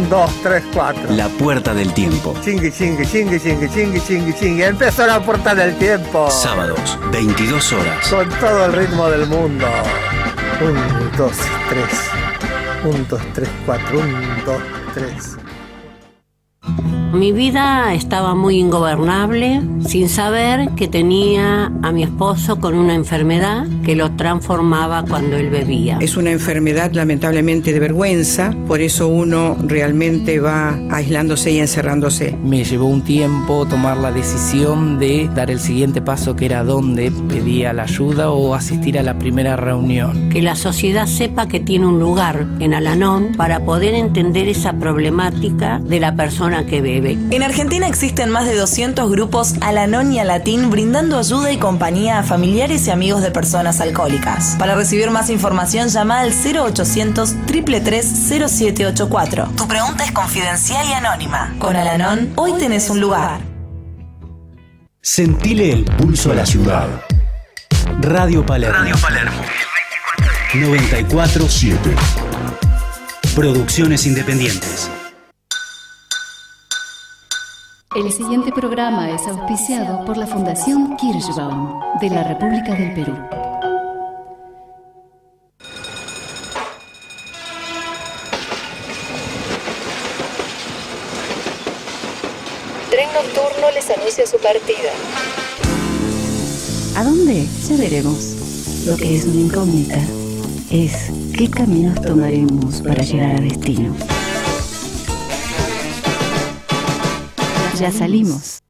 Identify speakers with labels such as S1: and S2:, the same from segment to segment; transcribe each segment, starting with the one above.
S1: 1, 2, 3, 4.
S2: La puerta del tiempo.
S1: Chingui, chingui, chingui, chingui, chingui, chingui, chingui. Empezó la puerta del tiempo.
S2: Sábados, 22 horas.
S1: Con todo el ritmo del mundo. 1, 2, 3. 1, 2, 3, 4. 1, 2, 3.
S3: Mi vida estaba muy ingobernable, sin saber que tenía a mi esposo con una enfermedad que lo transformaba cuando él bebía.
S4: Es una enfermedad lamentablemente de vergüenza, por eso uno realmente va aislándose y encerrándose.
S5: Me llevó un tiempo tomar la decisión de dar el siguiente paso, que era dónde pedía la ayuda o asistir a la primera reunión.
S3: Que la sociedad sepa que tiene un lugar en Al-Anon para poder entender esa problemática de la persona que bebe.
S6: En Argentina existen más de 200 grupos Al-Anon y Alatín brindando ayuda y compañía a familiares y amigos de personas alcohólicas. Para recibir más información, llama al 0800-333-0784. Tu pregunta es confidencial y anónima. Con Al-Anon, hoy tenés un lugar.
S2: Sentile el pulso a la ciudad. Radio Palermo. 94.7. Producciones independientes.
S7: El siguiente programa es auspiciado por la Fundación Kirschbaum de la República del Perú.
S8: Tren Nocturno les anuncia su partida.
S7: ¿A dónde? Ya veremos. Lo que es una incógnita es qué caminos tomaremos para llegar a destino. Ya salimos.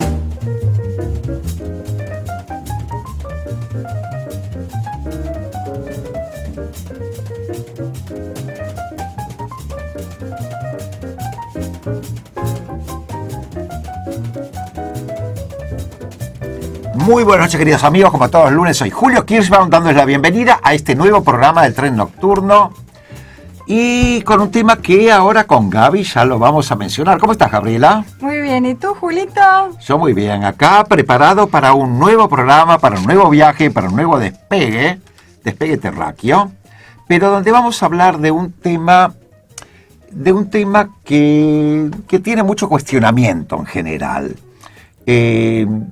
S9: Muy buenas noches, queridos amigos. Como todos los lunes, soy Julio Kirschbaum dándoles la bienvenida a este nuevo programa del Tren Nocturno. Y con un tema que ahora con Gaby ya lo vamos a mencionar. ¿Cómo estás, Gabriela?
S10: Muy bien, ¿y tú, Julito?
S9: Yo muy bien, acá preparado para un nuevo programa, para un nuevo viaje, para un nuevo despegue terráqueo, pero donde vamos a hablar de un tema que tiene mucho cuestionamiento en general. En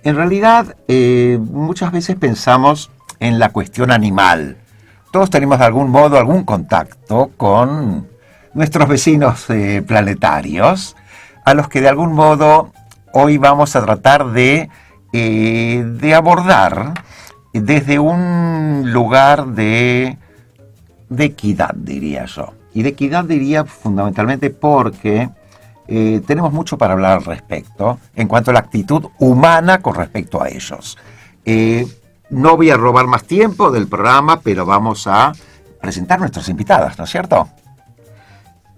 S9: realidad, muchas veces pensamos en la cuestión animal. Todos tenemos de algún modo algún contacto con nuestros vecinos planetarios, a los que de algún modo hoy vamos a tratar de abordar desde un lugar de equidad, diría yo. Y de equidad diría fundamentalmente porque tenemos mucho para hablar al respecto en cuanto a la actitud humana con respecto a ellos. No voy a robar más tiempo del programa, pero vamos a presentar nuestras invitadas, ¿no es cierto?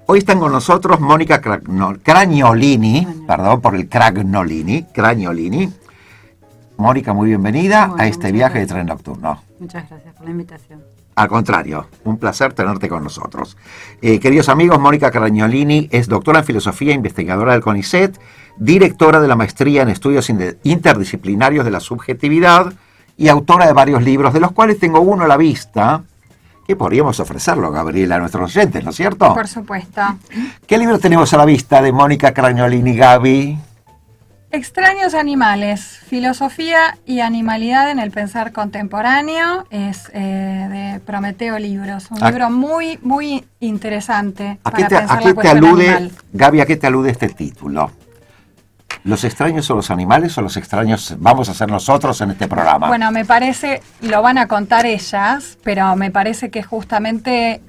S9: Hoy están con nosotros Mónica Cragnolini, perdón por el Cragnolini. Mónica, muy bienvenida a este viaje de Tren Nocturno.
S10: Muchas gracias por la invitación.
S9: Al contrario, un placer tenerte con nosotros. Queridos amigos, Mónica Cragnolini es doctora en filosofía, investigadora del CONICET, directora de la maestría en estudios interdisciplinarios de la subjetividad y autora de varios libros, de los cuales tengo uno a la vista, que podríamos ofrecerlo, Gabriela, a nuestros oyentes, ¿no es cierto?
S10: Por supuesto.
S9: ¿Qué libro tenemos a la vista de Mónica Cragnolini, Gaby?
S10: Extraños animales, filosofía y animalidad en el pensar contemporáneo, es de Prometeo Libros, un libro muy, muy interesante para pensar la cuestión animal.
S9: Gaby, ¿a qué te alude este título? ¿Los extraños son los animales o los extraños vamos a ser nosotros en este programa?
S10: Bueno, me parece, lo van a contar ellas, pero me parece que justamente,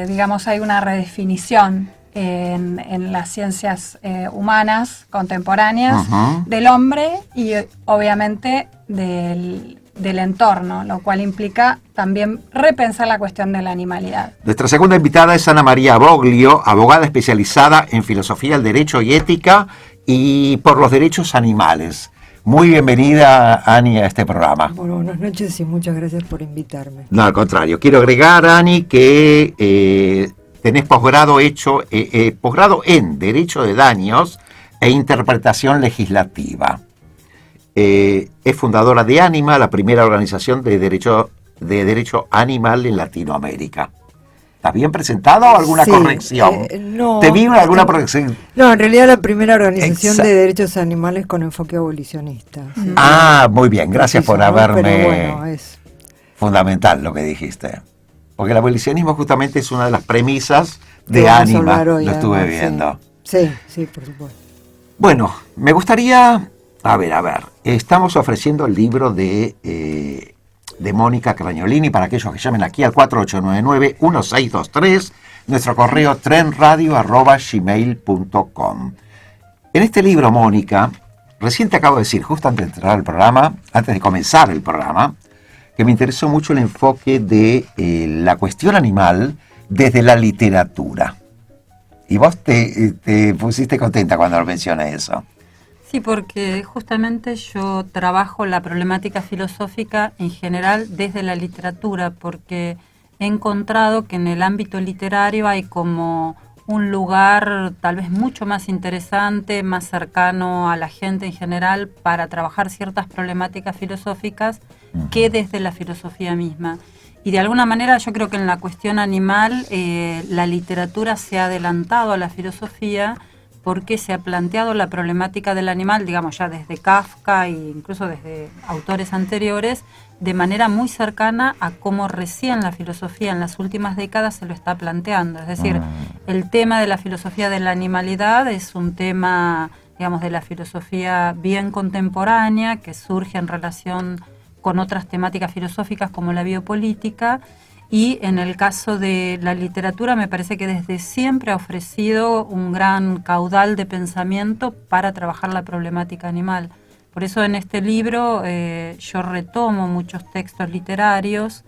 S10: digamos, hay una redefinición en las ciencias humanas contemporáneas del hombre y obviamente del entorno, lo cual implica también repensar la cuestión de la animalidad.
S9: Nuestra segunda invitada es Ana María Boglio, abogada especializada en filosofía del derecho y ética y por los derechos animales. Muy bienvenida, Ani, a este programa.
S11: Bueno, buenas noches y muchas gracias por invitarme.
S9: No, al contrario. Quiero agregar, Ani, que tenés posgrado en Derecho de Daños e Interpretación Legislativa. Es fundadora de Anima, la primera organización de derecho animal en Latinoamérica. ¿Está bien presentada o alguna corrección?
S11: No.
S9: ¿Te vi alguna corrección?
S11: No, en realidad la primera organización de derechos animales con enfoque abolicionista. Sí.
S9: Muy bien, gracias por haberme...
S11: Pero bueno, es
S9: fundamental lo que dijiste. Porque el abolicionismo justamente es una de las premisas de Ánima, lo estuve viendo.
S11: Sí, por supuesto.
S9: Bueno, me gustaría... A ver, estamos ofreciendo el libro de Mónica Cragnolini para aquellos que llamen aquí al 4899-1623, nuestro correo trenradio@gmail.com. En este libro, Mónica, recién te acabo de decir, justo antes de entrar al programa, antes de comenzar el programa, que me interesó mucho el enfoque de la cuestión animal desde la literatura. Y vos te pusiste contenta cuando lo mencioné eso.
S12: Sí, porque justamente yo trabajo la problemática filosófica en general desde la literatura, porque he encontrado que en el ámbito literario hay como un lugar tal vez mucho más interesante, más cercano a la gente en general para trabajar ciertas problemáticas filosóficas que desde la filosofía misma. Y de alguna manera yo creo que en la cuestión animal la literatura se ha adelantado a la filosofía porque se ha planteado la problemática del animal, digamos ya desde Kafka e incluso desde autores anteriores, de manera muy cercana a cómo recién la filosofía en las últimas décadas se lo está planteando. Es decir, el tema de la filosofía de la animalidad es un tema, digamos, de la filosofía bien contemporánea, que surge en relación con otras temáticas filosóficas como la biopolítica, y en el caso de la literatura me parece que desde siempre ha ofrecido un gran caudal de pensamiento para trabajar la problemática animal. Por eso en este libro yo retomo muchos textos literarios.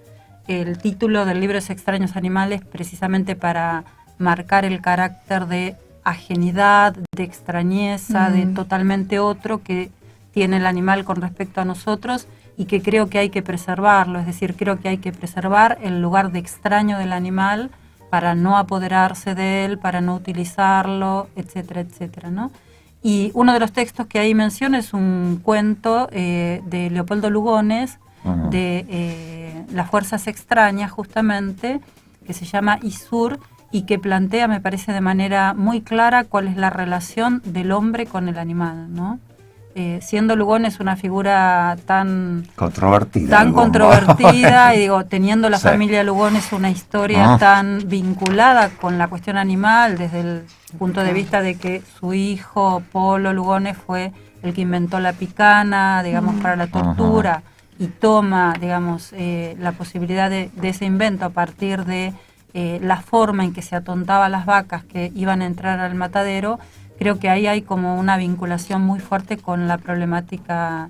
S12: El título del libro es Extraños Animales, precisamente para marcar el carácter de ajenidad, de extrañeza, de totalmente otro que tiene el animal con respecto a nosotros, y que creo que hay que preservarlo, es decir, creo que hay que preservar el lugar de extraño del animal para no apoderarse de él, para no utilizarlo, etcétera, etcétera, ¿no? Y uno de los textos que ahí menciono es un cuento de Leopoldo Lugones, de Las Fuerzas Extrañas, justamente, que se llama Isur, y que plantea, me parece de manera muy clara, cuál es la relación del hombre con el animal, ¿no? Siendo Lugones una figura tan controvertida y digo, teniendo la familia Lugones una historia tan vinculada con la cuestión animal desde el punto de vista de que su hijo Polo Lugones fue el que inventó la picana, digamos, para la tortura, y toma, digamos, la posibilidad de ese invento a partir de la forma en que se atontaba a las vacas que iban a entrar al matadero. Creo que ahí hay como una vinculación muy fuerte con la problemática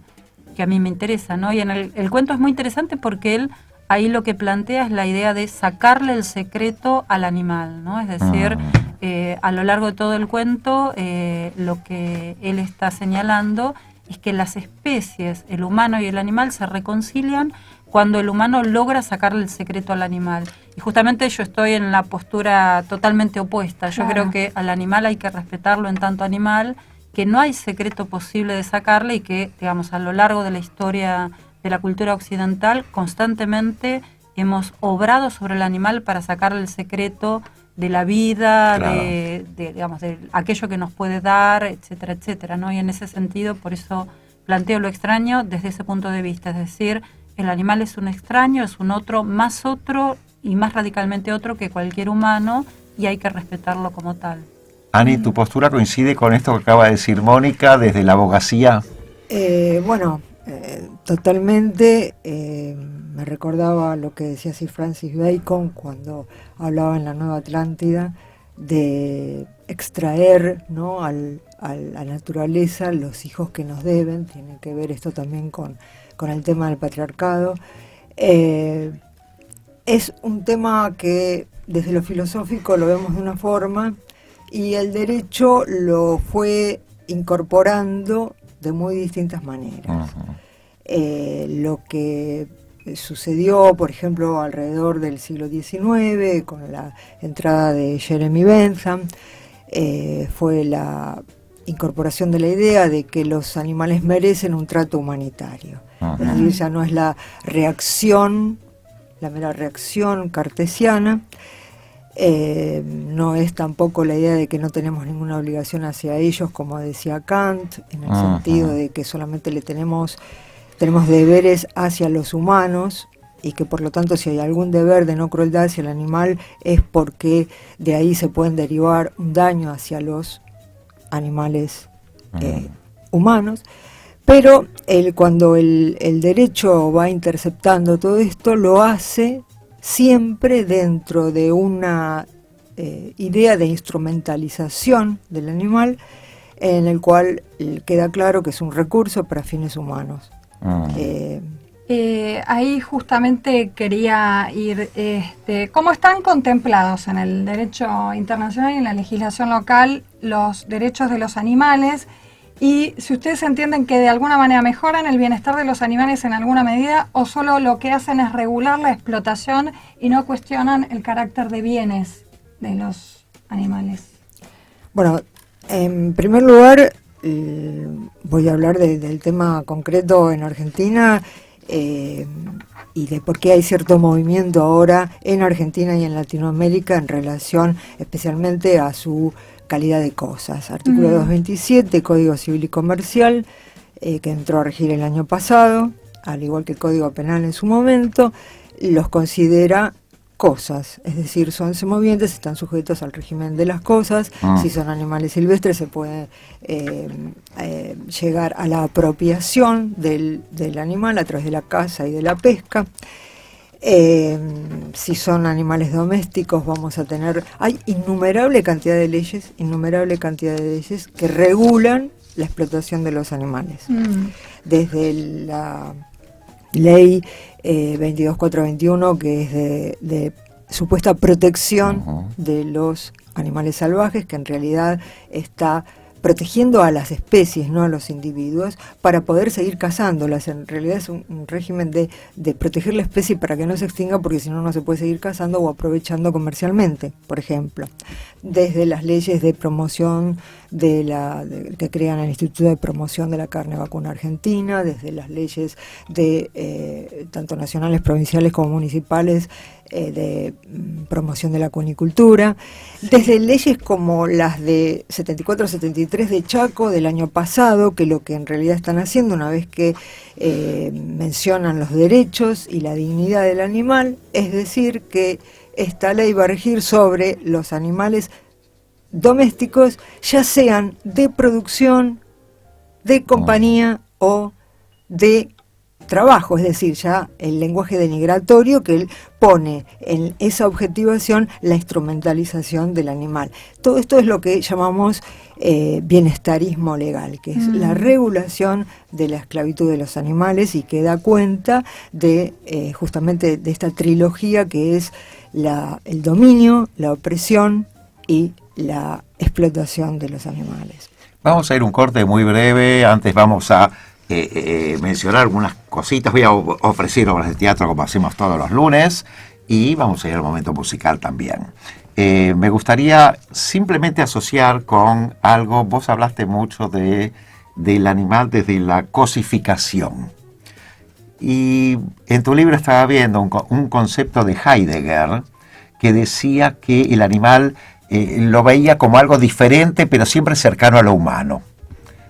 S12: que a mí me interesa, ¿no? Y en el cuento es muy interesante porque él ahí lo que plantea es la idea de sacarle el secreto al animal, ¿no? Es decir, a lo largo de todo el cuento lo que él está señalando es que las especies, el humano y el animal, se reconcilian cuando el humano logra sacarle el secreto al animal. Y justamente yo estoy en la postura totalmente opuesta. Yo creo que al animal hay que respetarlo en tanto animal, que no hay secreto posible de sacarle y que, digamos, a lo largo de la historia de la cultura occidental, constantemente hemos obrado sobre el animal para sacarle el secreto de la vida, digamos, de aquello que nos puede dar, etcétera, etcétera, ¿no? Y en ese sentido, por eso planteo lo extraño desde ese punto de vista, es decir, el animal es un extraño, es un otro y más radicalmente otro que cualquier humano, y hay que respetarlo como tal.
S9: Ani, ¿tu postura coincide con esto que acaba de decir Mónica desde la abogacía?
S11: Totalmente. Me recordaba lo que decía Sir Francis Bacon cuando hablaba en la Nueva Atlántida de extraer, ¿no?, a la naturaleza los hijos que nos deben. Tiene que ver esto también con el tema del patriarcado. Es un tema que desde lo filosófico lo vemos de una forma y el derecho lo fue incorporando de muy distintas maneras. Lo que sucedió, por ejemplo, alrededor del siglo XIX, con la entrada de Jeremy Bentham, fue la incorporación de la idea de que los animales merecen un trato humanitario. Es decir, ya no es la mera reacción cartesiana. No es tampoco la idea de que no tenemos ninguna obligación hacia ellos, como decía Kant, en el sentido de que solamente tenemos deberes hacia los humanos, y que por lo tanto si hay algún deber de no crueldad hacia el animal es porque de ahí se pueden derivar un daño hacia los animales humanos. Pero cuando el derecho va interceptando todo esto, lo hace siempre dentro de una idea de instrumentalización del animal, en el cual queda claro que es un recurso para fines humanos.
S10: Ahí justamente quería ir, ¿cómo están contemplados en el derecho internacional y en la legislación local los derechos de los animales? Y si ustedes entienden que de alguna manera mejoran el bienestar de los animales en alguna medida, o solo lo que hacen es regular la explotación y no cuestionan el carácter de bienes de los animales.
S11: Bueno, en primer lugar, voy a hablar del tema concreto en Argentina, y de por qué hay cierto movimiento ahora en Argentina y en Latinoamérica en relación especialmente a su calidad de cosas. Artículo 227, Código Civil y Comercial, que entró a regir el año pasado, al igual que el Código Penal en su momento, los considera cosas, es decir, son semovientes, están sujetos al régimen de las cosas. Si son animales silvestres se puede llegar a la apropiación del animal a través de la caza y de la pesca. Si son animales domésticos hay innumerable cantidad de leyes que regulan la explotación de los animales. Desde la ley 22421, que es de supuesta protección de los animales salvajes, que en realidad está protegiendo a las especies, no a los individuos, para poder seguir cazándolas. En realidad es un régimen de proteger la especie para que no se extinga, porque si no, no se puede seguir cazando o aprovechando comercialmente, por ejemplo. Desde las leyes de promoción que crean el Instituto de Promoción de la Carne Vacuna Argentina, desde las leyes tanto nacionales, provinciales como municipales, de promoción de la acuinicultura, desde leyes como las de 74-73 de Chaco del año pasado, que lo que en realidad están haciendo, una vez que mencionan los derechos y la dignidad del animal, es decir, que esta ley va a regir sobre los animales domésticos, ya sean de producción, de compañía o de trabajo, es decir, ya el lenguaje denigratorio que él pone en esa objetivación, la instrumentalización del animal. Todo esto es lo que llamamos bienestarismo legal, que es la regulación de la esclavitud de los animales, y que da cuenta de justamente de esta trilogía que es el dominio, la opresión y la explotación de los animales.
S9: Vamos a ir un corte muy breve. Antes vamos a mencionar algunas cositas. Voy a ofrecer obras de teatro como hacemos todos los lunes, y vamos a ir al momento musical también. Me gustaría simplemente asociar con algo. Vos hablaste mucho del animal desde la cosificación, y en tu libro estaba viendo un concepto de Heidegger que decía que el animal lo veía como algo diferente, pero siempre cercano a lo humano.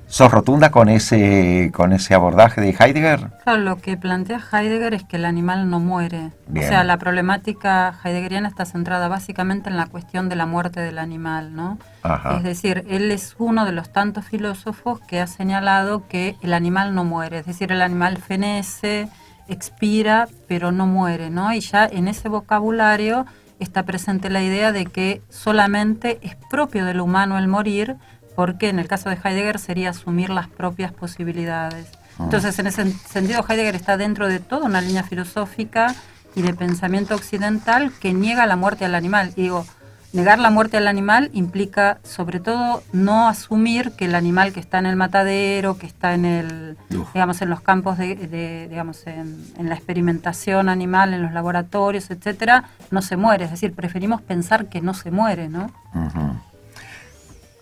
S9: ¿Sos rotunda con ese abordaje de Heidegger?
S12: Claro, lo que plantea Heidegger es que el animal no muere.
S9: Bien.
S12: O sea, la problemática heideggeriana está centrada básicamente en la cuestión de la muerte del animal, ¿no? Ajá. Es decir, él es uno de los tantos filósofos que ha señalado que el animal no muere. Es decir, el animal fenece, expira, pero no muere, ¿no? Y ya en ese vocabulario está presente la idea de que solamente es propio del humano el morir, porque en el caso de Heidegger sería asumir las propias posibilidades. Entonces, en ese sentido, Heidegger está dentro de toda una línea filosófica y de pensamiento occidental que niega la muerte al animal. Y digo, negar la muerte al animal implica, sobre todo, no asumir que el animal que está en el matadero, que está en digamos, en los campos digamos, en la experimentación animal, en los laboratorios, etcétera, no se muere. Es decir, preferimos pensar que no se muere, ¿no?
S9: Uh-huh.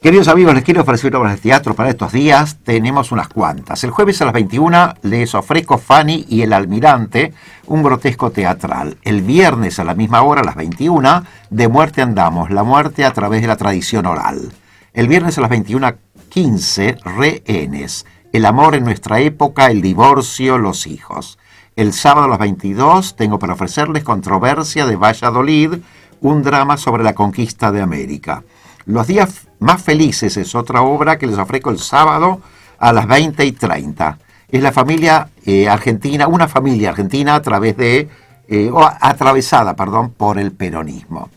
S9: Queridos amigos, les quiero ofrecer obras de teatro para estos días. Tenemos unas cuantas. El jueves a las 21 les ofrezco Fanny y el Almirante, un grotesco teatral. El viernes a la misma hora, a las 21, De muerte andamos, la muerte a través de la tradición oral. El viernes a las 21:15, Rehenes, el amor en nuestra época, el divorcio, los hijos. El sábado a las 22 tengo para ofrecerles Controversia de Valladolid, un drama sobre la conquista de América. Los días más felices es otra obra que les ofrezco el sábado a las 20:30. Es la familia argentina, una familia argentina atravesada por el peronismo.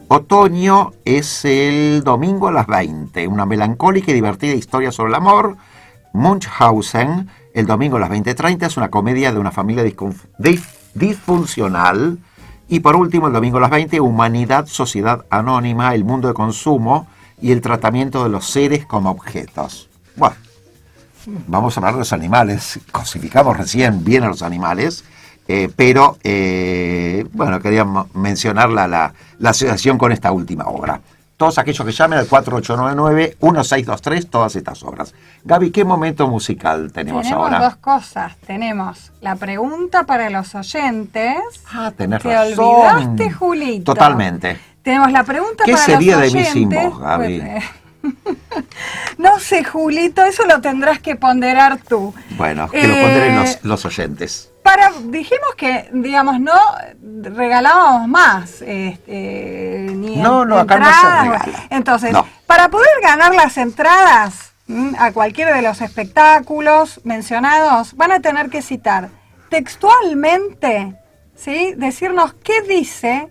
S9: Otoño es el domingo a las 20, una melancólica y divertida historia sobre el amor. Munchausen, el domingo a las 20:30, es una comedia de una familia disfuncional. Y por último, el domingo a las 20, Humanidad, Sociedad Anónima, el mundo de consumo y el tratamiento de los seres como objetos. Bueno, vamos a hablar de los animales. Cosificamos recién bien a los animales, pero quería mencionar la asociación con esta última obra. Todos aquellos que llamen al 4899-1623, todas estas obras. Gaby, ¿qué momento musical tenemos ahora?
S10: Tenemos dos cosas. Tenemos la pregunta para los oyentes.
S9: Tenés
S10: que
S9: razón.
S10: Olvidaste, Julito.
S9: Totalmente.
S10: Tenemos la pregunta para los oyentes.
S9: ¿Qué sería de mí sin vos, Gaby?
S10: No sé, Julito, eso lo tendrás que ponderar tú.
S9: Bueno, que lo ponderen los oyentes.
S10: Dijimos que, digamos, no regalábamos más, ni
S9: no, acá no se regala.
S10: Entonces, para poder ganar las entradas a cualquiera de los espectáculos mencionados, van a tener que citar textualmente, ¿sí? Decirnos qué dice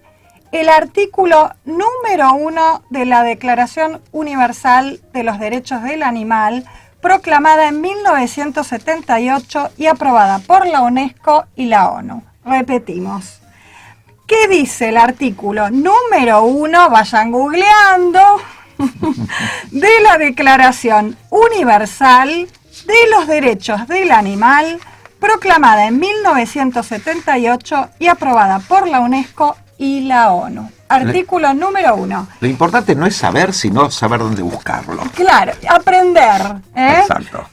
S10: el artículo número 1 de la Declaración Universal de los Derechos del Animal, proclamada en 1978 y aprobada por la UNESCO y la ONU. Repetimos. ¿Qué dice el artículo número 1? Vayan googleando. De la Declaración Universal de los Derechos del Animal, proclamada en 1978 y aprobada por la UNESCO y la ONU. Artículo número 1.
S9: Lo importante no es saber, sino saber dónde buscarlo.
S10: Claro, aprender.
S9: Exacto.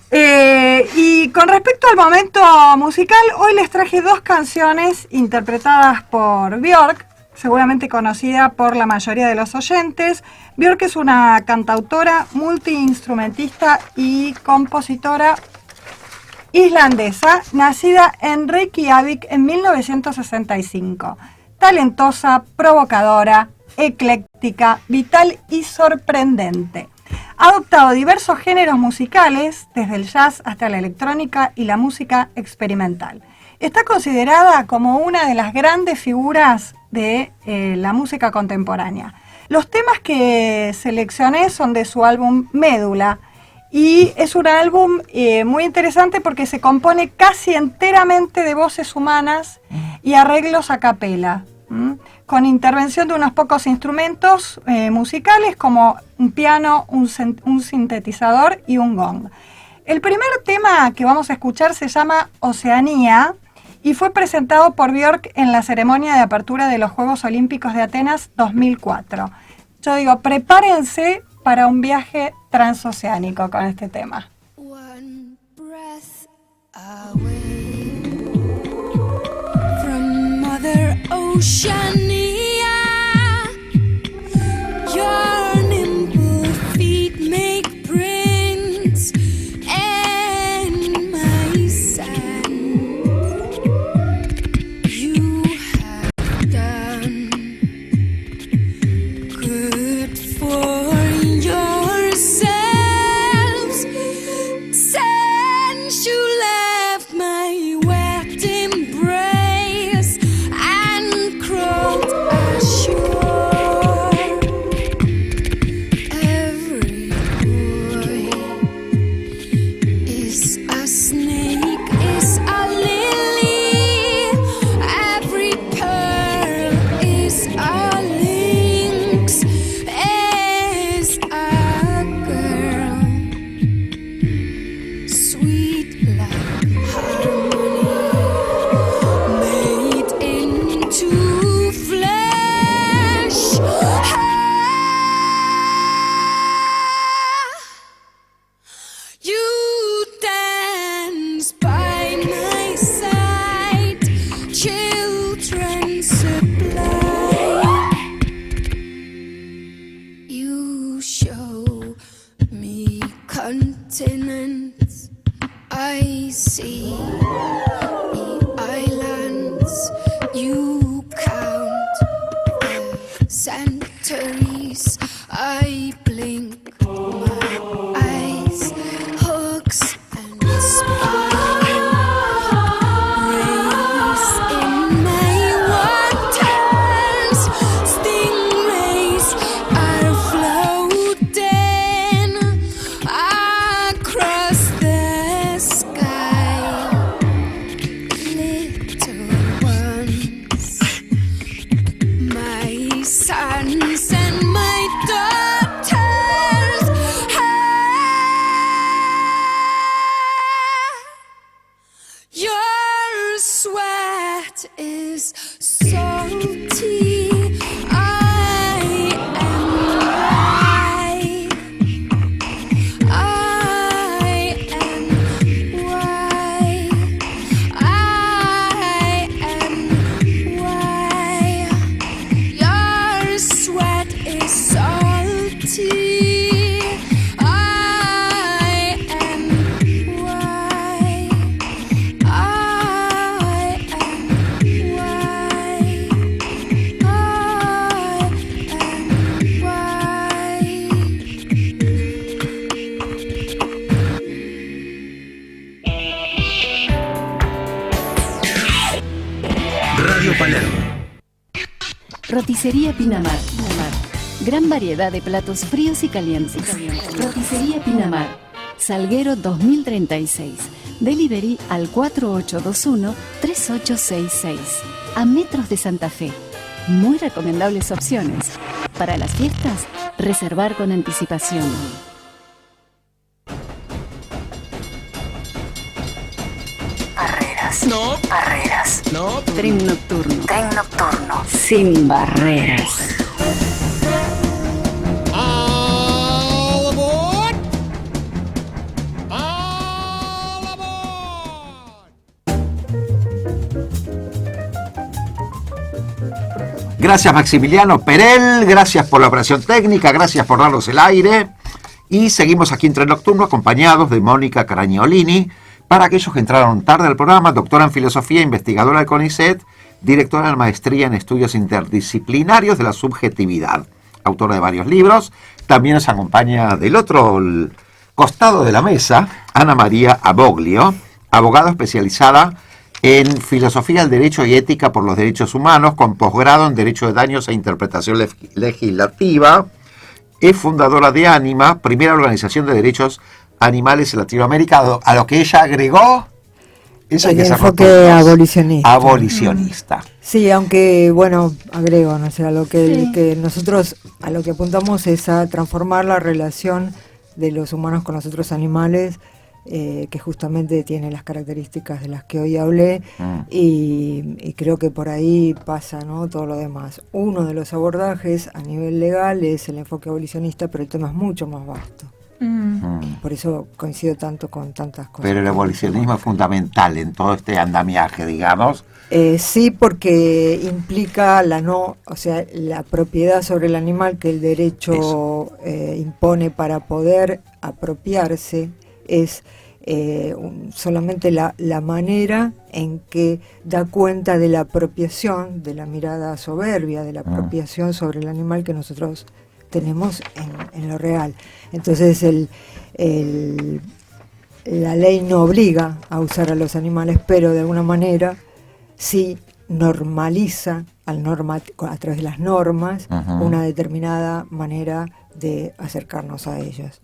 S10: Y con respecto al momento musical, hoy les traje dos canciones interpretadas por Björk, seguramente conocida por la mayoría de los oyentes. Björk es una cantautora, multiinstrumentista y compositora islandesa, nacida en Reykjavik en 1965. Talentosa, provocadora, ecléctica, vital y sorprendente. Ha adoptado diversos géneros musicales, desde el jazz hasta la electrónica y la música experimental. Está considerada como una de las grandes figuras de la música contemporánea. Los temas que seleccioné son de su álbum Médula, y es un álbum muy interesante porque se compone casi enteramente de voces humanas y arreglos a capela, con intervención de unos pocos instrumentos musicales como un piano, un sintetizador y un gong. El primer tema que vamos a escuchar se llama Oceanía y fue presentado por Björk en la ceremonia de apertura de los Juegos Olímpicos de Atenas 2004. Yo digo, prepárense para un viaje transoceánico con este tema.
S13: One breath away from Mother Oceania, your nimble feet make prints in my sand. You have done good for yourselves since you left my wet embrace and crawled continents I see, the islands you count, the centuries I blink my eyes, hooks and spines, rays in my waters, stingrays are floating across the sky, little ones, my sons and my daughters. Your sweat is salty. I am white. I am white. I am white. Your sweat is salty. I am white. I am white.
S2: Radio Palermo.
S7: Roticería Pinamar. Gran variedad de platos fríos y calientes. Roticería Pinamar. Salguero 2036. Delivery al 4821-3866. A metros de Santa Fe. Muy recomendables opciones. Para las fiestas, reservar con anticipación.
S14: Barreras.
S7: No.
S14: Barreras.
S7: No. Tren nocturno.
S14: Tren nocturno.
S7: Sin barreras.
S9: Gracias Maximiliano Perel, gracias por la operación técnica, gracias por darnos el aire. Y seguimos aquí en Tren Nocturno acompañados de Mónica Caragnolini. Para aquellos que entraron tarde al programa, doctora en filosofía, investigadora del CONICET, directora de maestría en estudios interdisciplinarios de la subjetividad, autora de varios libros. También nos acompaña del otro costado de la mesa Ana María Aboglio, abogada especializada en Filosofía del Derecho y Ética por los Derechos Humanos, con posgrado en Derecho de Daños e Interpretación Legislativa. Es fundadora de Ánima, primera organización de derechos animales en Latinoamérica, a lo que ella agregó eso
S11: el enfoque abolicionista.
S9: Abolicionista.
S11: Sí, aunque, bueno, agrego, no sé, a lo que nosotros, a lo que apuntamos es a transformar la relación de los humanos con los otros animales, que justamente tiene las características de las que hoy hablé, y creo que por ahí pasa, ¿no?, todo lo demás. Uno de los abordajes a nivel legal es el enfoque abolicionista, pero el tema es mucho más vasto. Por eso coincido tanto con tantas cosas.
S9: Pero el abolicionismo es fundamental en todo este andamiaje, digamos.
S11: Sí, porque implica la propiedad sobre el animal que el derecho impone para poder apropiarse. Es solamente la manera en que da cuenta de la apropiación, de la mirada soberbia, de la apropiación sobre el animal que nosotros tenemos en lo real. Entonces la ley no obliga a usar a los animales, pero de alguna manera sí normaliza a través de las normas una determinada manera de acercarnos a ellos.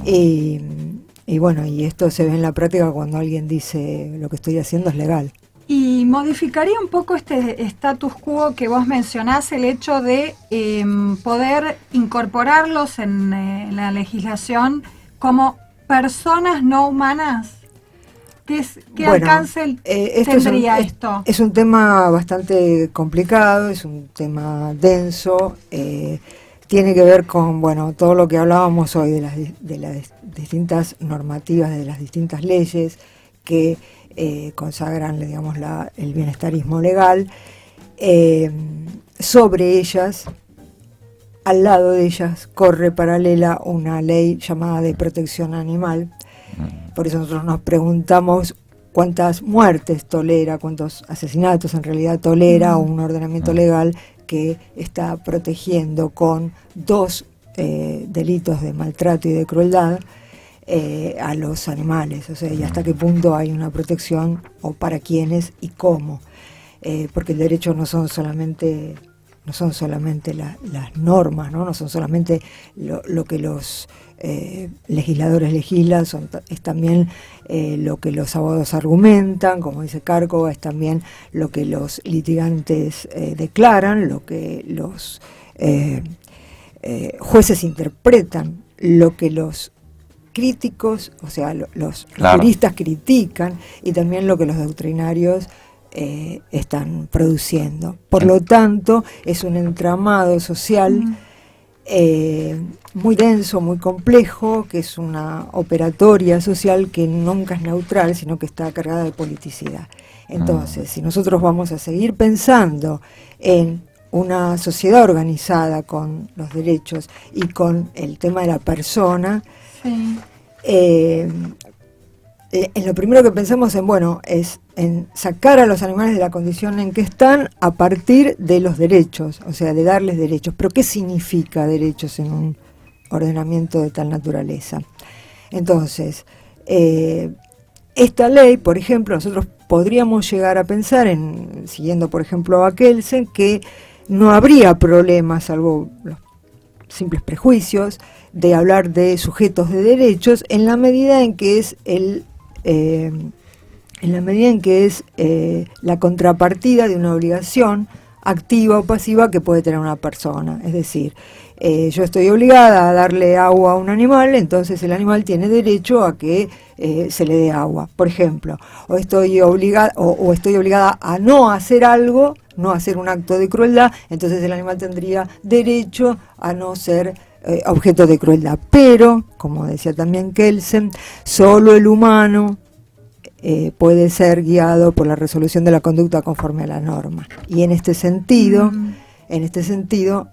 S11: Y bueno, y esto se ve en la práctica cuando alguien dice lo que estoy haciendo es legal.
S10: Y modificaría un poco este status quo que vos mencionás, el hecho de poder incorporarlos en la legislación como personas no humanas. ¿Qué alcance tendría esto?
S11: Es un tema bastante complicado, es un tema denso, tiene que ver con todo lo que hablábamos hoy de las distintas normativas, de las distintas leyes que consagran, digamos, el bienestarismo legal. Sobre ellas al lado de ellas corre paralela una ley llamada de protección animal. Por eso nosotros nos preguntamos cuántas muertes tolera, cuántos asesinatos en realidad tolera un ordenamiento legal que está protegiendo con 2 delitos de maltrato y de crueldad a los animales, o sea, y hasta qué punto hay una protección o para quiénes y cómo, porque el derecho no son solamente las normas, no son solamente lo que los legisladores legislan, es también lo que los abogados argumentan, como dice Cárcova, es también lo que los litigantes declaran, lo que los jueces interpretan, lo que los críticos, o sea, los juristas critican, y también lo que los doctrinarios están produciendo. Por lo tanto, es un entramado social muy denso, muy complejo, que es una operatoria social que nunca es neutral, sino que está cargada de politicidad. Entonces, si nosotros vamos a seguir pensando en una sociedad organizada con los derechos y con el tema de la persona, en lo primero que pensamos es en sacar a los animales de la condición en que están a partir de los derechos, o sea, de darles derechos. Pero ¿qué significa derechos en un ordenamiento de tal naturaleza? Entonces, esta ley, por ejemplo, nosotros podríamos llegar a pensar, siguiendo por ejemplo a Kelsen, que no habría problemas, salvo los simples prejuicios, de hablar de sujetos de derechos en la medida en que es la contrapartida de una obligación activa o pasiva que puede tener una persona. Es decir, yo estoy obligada a darle agua a un animal, entonces el animal tiene derecho a que se le dé agua, por ejemplo, o estoy obligada a no hacer algo, no hacer un acto de crueldad, entonces el animal tendría derecho a no ser objeto de crueldad. Pero, como decía también Kelsen, solo el humano puede ser guiado por la resolución de la conducta conforme a la norma. Y en este sentido,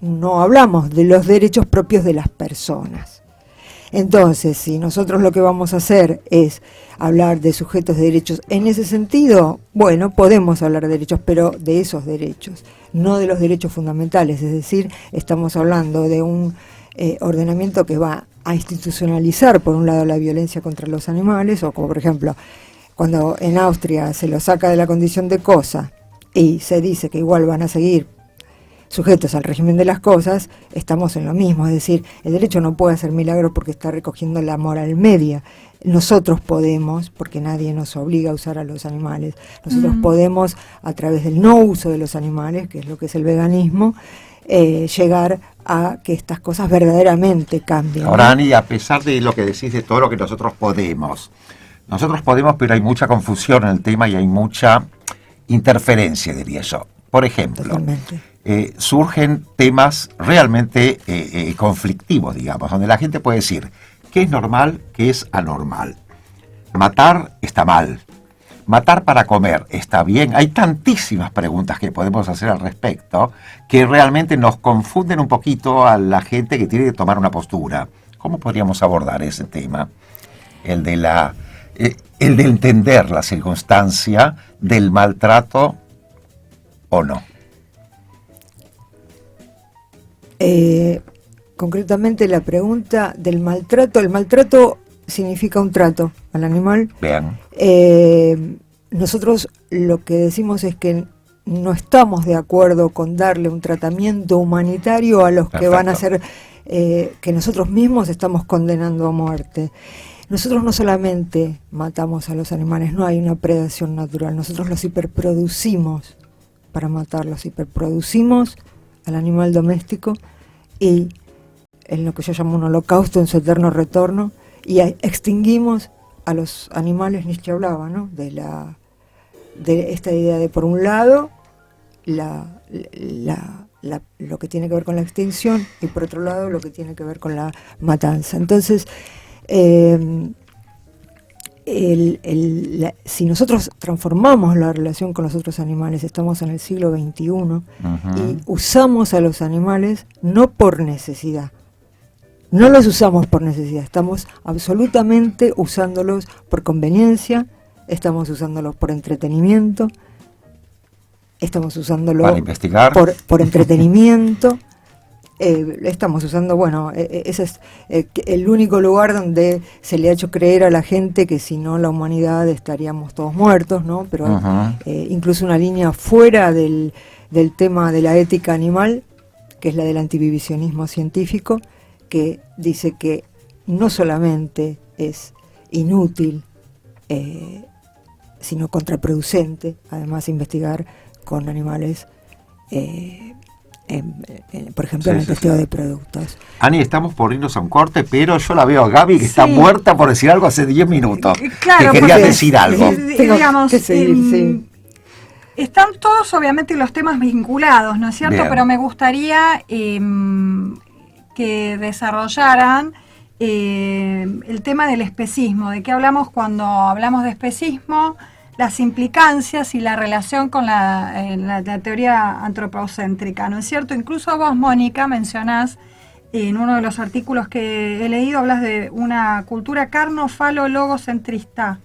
S11: no hablamos de los derechos propios de las personas. Entonces, si nosotros lo que vamos a hacer es hablar de sujetos de derechos en ese sentido, bueno, podemos hablar de derechos, pero de esos derechos, no de los derechos fundamentales. Es decir, estamos hablando de un ordenamiento que va a institucionalizar, por un lado, la violencia contra los animales, o como por ejemplo, cuando en Austria se lo saca de la condición de cosa y se dice que igual van a seguir sujetos al régimen de las cosas, estamos en lo mismo. Es decir, el derecho no puede hacer milagros porque está recogiendo la moral media. Nosotros podemos, porque nadie nos obliga a usar a los animales, nosotros podemos, a través del no uso de los animales, que es lo que es el veganismo, llegar a que estas cosas verdaderamente cambien.
S9: Ahora, Ani, a pesar de lo que decís de todo lo que nosotros podemos, pero hay mucha confusión en el tema y hay mucha interferencia, diría yo. Por ejemplo, surgen temas realmente conflictivos, digamos, donde la gente puede decir qué es normal, qué es anormal. Matar está mal. Matar para comer está bien. Hay tantísimas preguntas que podemos hacer al respecto que realmente nos confunden un poquito a la gente que tiene que tomar una postura. ¿Cómo podríamos abordar ese tema? El de entender la circunstancia del maltrato o no.
S11: Concretamente la pregunta del maltrato. El maltrato significa un trato al animal.
S9: Vean.
S11: Nosotros lo que decimos es que no estamos de acuerdo con darle un tratamiento humanitario a los que van a ser, que nosotros mismos estamos condenando a muerte. Nosotros no solamente matamos a los animales, no hay una predación natural, nosotros los hiperproducimos para matarlos, hiperproducimos al animal doméstico y en lo que yo llamo un holocausto en su eterno retorno, y extinguimos a los animales. Nietzsche hablaba, ¿no?, de esta idea de, por un lado, lo que tiene que ver con la extinción, y por otro lado lo que tiene que ver con la matanza. Entonces, si nosotros transformamos la relación con los otros animales, estamos en el siglo XXI, y usamos a los animales no por necesidad. No los usamos por necesidad, estamos absolutamente usándolos por conveniencia, estamos usándolos por entretenimiento, estamos usándolos
S9: para investigar,
S11: por entretenimiento. Estamos usando, bueno, ese es el único lugar donde se le ha hecho creer a la gente que si no la humanidad estaríamos todos muertos, ¿no? Pero incluso una línea fuera del tema de la ética animal, que es la del antivivisionismo científico, que dice que no solamente es inútil, sino contraproducente, además, investigar con animales, por ejemplo, en el testeo de productos.
S9: Ani, estamos por irnos a un corte, pero yo la veo a Gaby que está muerta por decir algo hace 10 minutos.
S10: Claro,
S9: que quería decir algo.
S10: Digamos,
S11: que seguir,
S10: están todos obviamente los temas vinculados, ¿no es cierto?
S9: Bien.
S10: Pero me gustaría que desarrollaran el tema del especismo. ¿De qué hablamos cuando hablamos de especismo? Las implicancias y la relación con la teoría antropocéntrica, ¿no es cierto? Incluso vos, Mónica, mencionás en uno de los artículos que he leído, hablas de una cultura carno-falo-logocentrista.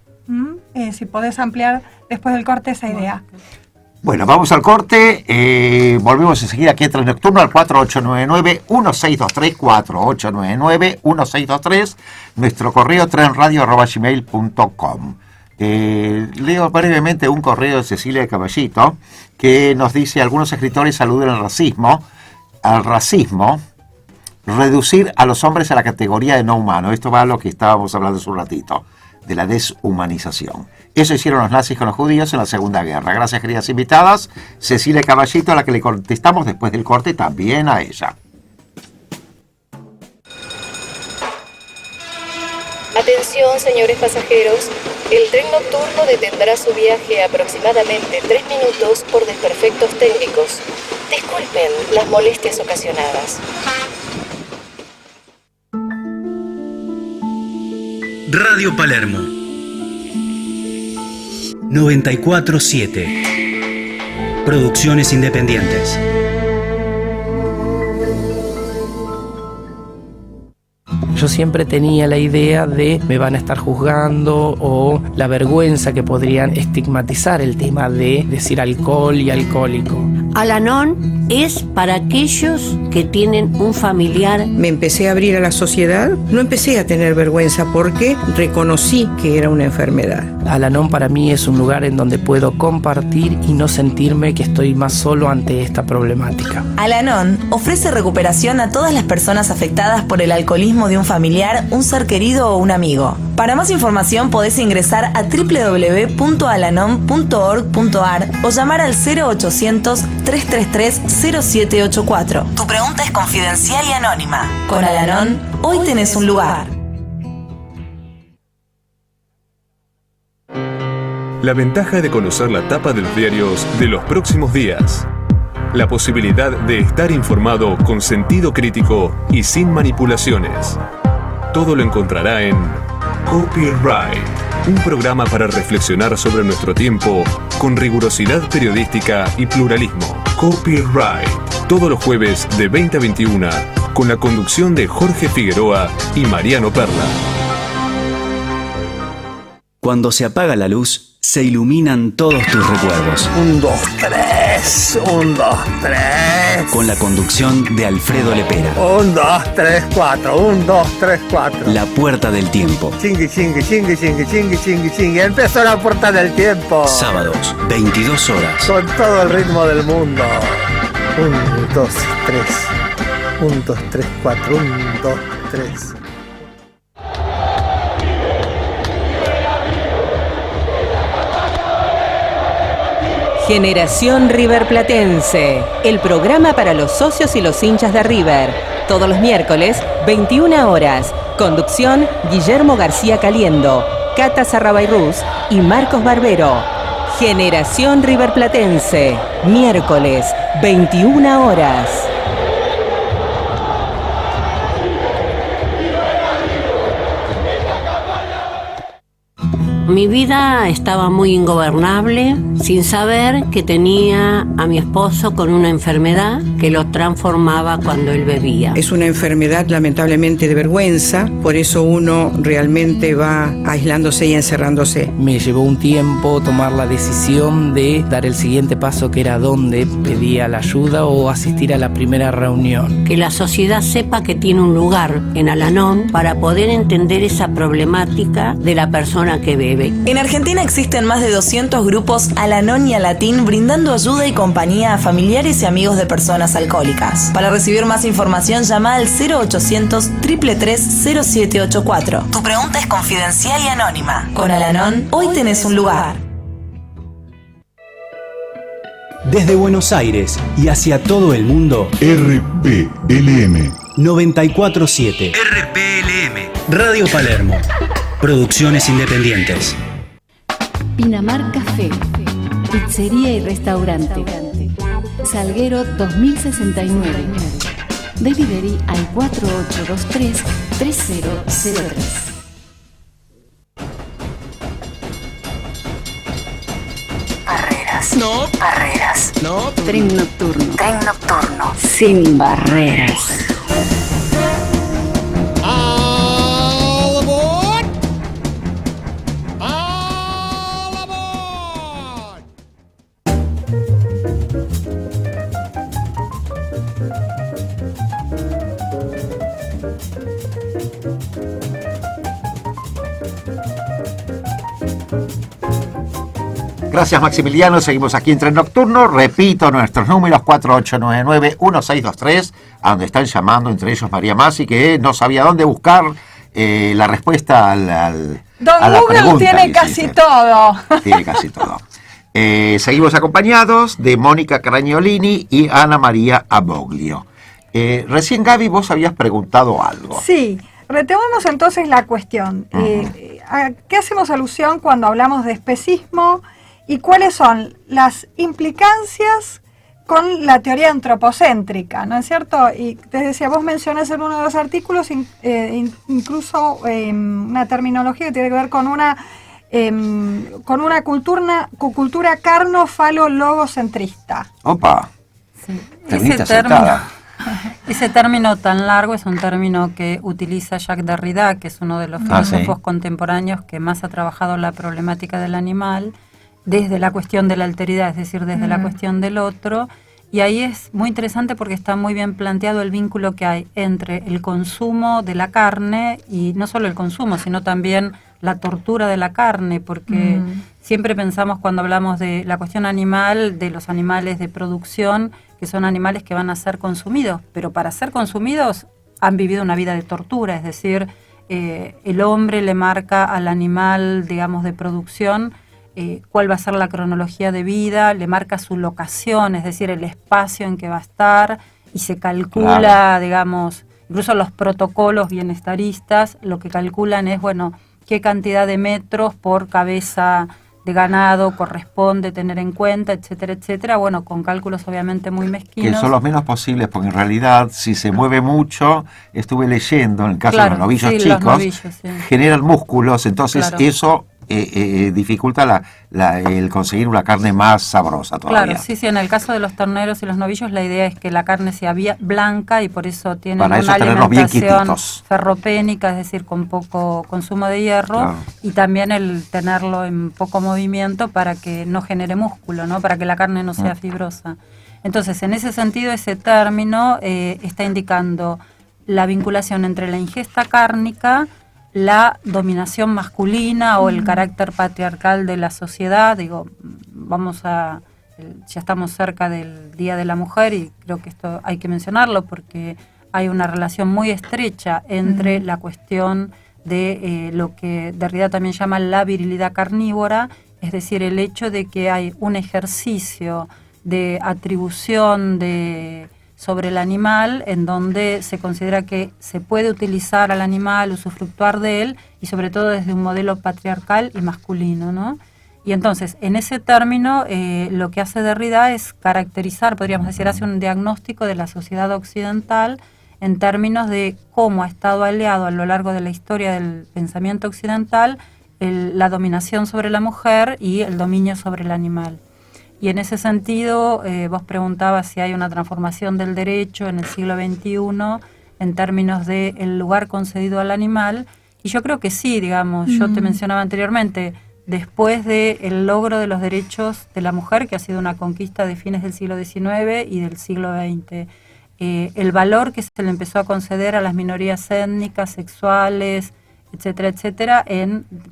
S10: Si podés ampliar después del corte esa idea.
S9: Bueno, vamos al corte, volvemos enseguida aquí en Tren Nocturno al 4899-1623, 4899-1623, nuestro correo trenradio@gmail.com. Leo brevemente un correo de Cecilia de Caballito que nos dice: algunos escritores aluden al racismo, reducir a los hombres a la categoría de no humano. Esto va a lo que estábamos hablando hace un ratito, de la deshumanización. Eso hicieron los nazis con los judíos en la Segunda Guerra. Gracias, queridas invitadas. Cecilia Caballito, a la que le contestamos después del corte, también a ella.
S8: Atención, señores pasajeros. El tren nocturno detendrá su viaje aproximadamente 3 minutos por desperfectos técnicos. Disculpen las molestias ocasionadas.
S2: Radio Palermo 94.7. Producciones independientes.
S5: Yo siempre tenía la idea de me van a estar juzgando, o la vergüenza que podrían estigmatizar el tema de decir alcohol y alcohólico.
S3: Al-Anon es para aquellos que tienen un familiar.
S4: Me empecé a abrir a la sociedad, no empecé a tener vergüenza porque reconocí que era una enfermedad.
S5: Al-Anon para mí es un lugar en donde puedo compartir y no sentirme que estoy más solo ante esta problemática.
S6: Al-Anon ofrece recuperación a todas las personas afectadas por el alcoholismo de un familiar, un ser querido o un amigo. Para más información podés ingresar a www.alanon.org.ar o llamar al 0800-333-0784. Tu pregunta es confidencial y anónima. Con Al-Anon, hoy tenés un lugar.
S14: La ventaja de conocer la tapa de los diarios de los próximos días. La posibilidad de estar informado con sentido crítico y sin manipulaciones. Todo lo encontrará en Copyright, un programa para reflexionar sobre nuestro tiempo con rigurosidad periodística y pluralismo. Copyright, todos los jueves de 20 a 21, con la conducción de Jorge Figueroa y Mariano Perla.
S2: Cuando se apaga la luz, se iluminan todos tus recuerdos.
S1: 1, 2, 3. 1, 2, 3.
S2: Con la conducción de Alfredo Lepera.
S1: 1, 2, 3, 4. 1, 2, 3, 4.
S2: La puerta del tiempo.
S1: Chingui, chingui, chingui, chingui, chingui, chingui, chingui. Empezó la puerta del tiempo.
S2: Sábados, 22 horas.
S1: Con todo el ritmo del mundo. 1, 2, 3. 1, 2, 3, 4. 1, 2, 3.
S15: Generación River Platense, el programa para los socios y los hinchas de River. Todos los miércoles, 21 horas. Conducción, Guillermo García Caliendo, Cata Sarrabayrús y Marcos Barbero. Generación River Platense, miércoles, 21 horas.
S3: Mi vida estaba muy ingobernable, sin saber que tenía a mi esposo con una enfermedad que lo transformaba cuando él bebía.
S4: Es una enfermedad lamentablemente de vergüenza, por eso uno realmente va aislándose y encerrándose.
S5: Me llevó un tiempo tomar la decisión de dar el siguiente paso, que era dónde pedía la ayuda o asistir a la primera reunión.
S3: Que la sociedad sepa que tiene un lugar en Al-Anon para poder entender esa problemática de la persona que bebe.
S6: En Argentina existen más de 200 grupos Al-Anon y Al-Latín brindando ayuda y compañía a familiares y amigos de personas alcohólicas. Para recibir más información, llama al 0800-333-0784. Tu pregunta es confidencial y anónima. Con Al-Anon, hoy tenés un lugar.
S2: Desde Buenos Aires y hacia todo el mundo,
S16: RPLM
S2: 94.7 RPLM Radio Palermo. Producciones independientes.
S7: Pinamar Café, pizzería y restaurante. Salguero 2069. Delivery al 4823-3003.
S13: Barreras.
S7: No.
S13: Barreras.
S7: No. Tren nocturno.
S13: Tren nocturno.
S7: Sin barreras.
S9: Gracias, Maximiliano. Seguimos aquí en Tren Nocturno. Repito nuestros números: 4899-1623, a donde están llamando, entre ellos María Masi, que no sabía dónde buscar la respuesta
S10: Don
S9: a la
S10: Google
S9: pregunta.
S10: tiene casi todo.
S9: Tiene casi todo. Seguimos acompañados de Mónica Cragnolini y Ana María Aboglio. Recién, Gaby, vos habías preguntado algo.
S10: Sí, retomemos entonces la cuestión. ¿A qué hacemos alusión cuando hablamos de especismo y cuáles son las implicancias con la teoría antropocéntrica, ¿no es cierto? Y te decía, vos mencionás en uno de los artículos incluso una terminología que tiene que ver con una cultura carno-falo-logocentrista.
S9: Opa.
S12: Sí.
S9: Sentada.
S12: Ese término tan largo es un término que utiliza Jacques Derrida, que es uno de los filósofos contemporáneos que más ha trabajado la problemática del animal desde la cuestión de la alteridad, es decir, desde la cuestión del otro. Y ahí es muy interesante porque está muy bien planteado el vínculo que hay entre el consumo de la carne y no solo el consumo, sino también la tortura de la carne, porque siempre pensamos cuando hablamos de la cuestión animal, de los animales de producción, que son animales que van a ser consumidos, pero para ser consumidos han vivido una vida de tortura, es decir, el hombre le marca al animal, digamos, de producción cuál va a ser la cronología de vida, le marca su locación, es decir, el espacio en que va a estar, y se calcula, digamos, incluso los protocolos bienestaristas, lo que calculan es, bueno, qué cantidad de metros por cabeza de ganado corresponde tener en cuenta, etcétera, etcétera, bueno, con cálculos obviamente muy mezquinos.
S9: Que son los menos posibles, porque en realidad, si se mueve mucho, estuve leyendo, en el caso de los novillos chicos, generan músculos, entonces eso dificulta el conseguir una carne más sabrosa todavía.
S12: Claro, sí, en el caso de los terneros y los novillos, la idea es que la carne sea blanca y por eso tienen una alimentación ferropénica, es decir, con poco consumo de hierro, y también el tenerlo en poco movimiento para que no genere músculo, ¿no? Para que la carne no sea fibrosa. Entonces, en ese sentido, ese término está indicando la vinculación entre la ingesta cárnica, la dominación masculina o el carácter patriarcal de la sociedad. Digo, ya estamos cerca del Día de la Mujer y creo que esto hay que mencionarlo porque hay una relación muy estrecha entre la cuestión de lo que Derrida también llama la virilidad carnívora, es decir, el hecho de que hay un ejercicio de atribución sobre el animal, en donde se considera que se puede utilizar al animal, usufructuar de él, y sobre todo desde un modelo patriarcal y masculino, ¿no? Y entonces, en ese término, lo que hace Derrida es caracterizar, podríamos decir, hace un diagnóstico de la sociedad occidental en términos de cómo ha estado aliado a lo largo de la historia del pensamiento occidental la dominación sobre la mujer y el dominio sobre el animal. Y en ese sentido, vos preguntabas si hay una transformación del derecho en el siglo XXI en términos del lugar concedido al animal, y yo creo que sí, digamos, yo te mencionaba anteriormente, después del logro de los derechos de la mujer, que ha sido una conquista de fines del siglo XIX y del siglo XX, el valor que se le empezó a conceder a las minorías étnicas, sexuales, etcétera, etcétera,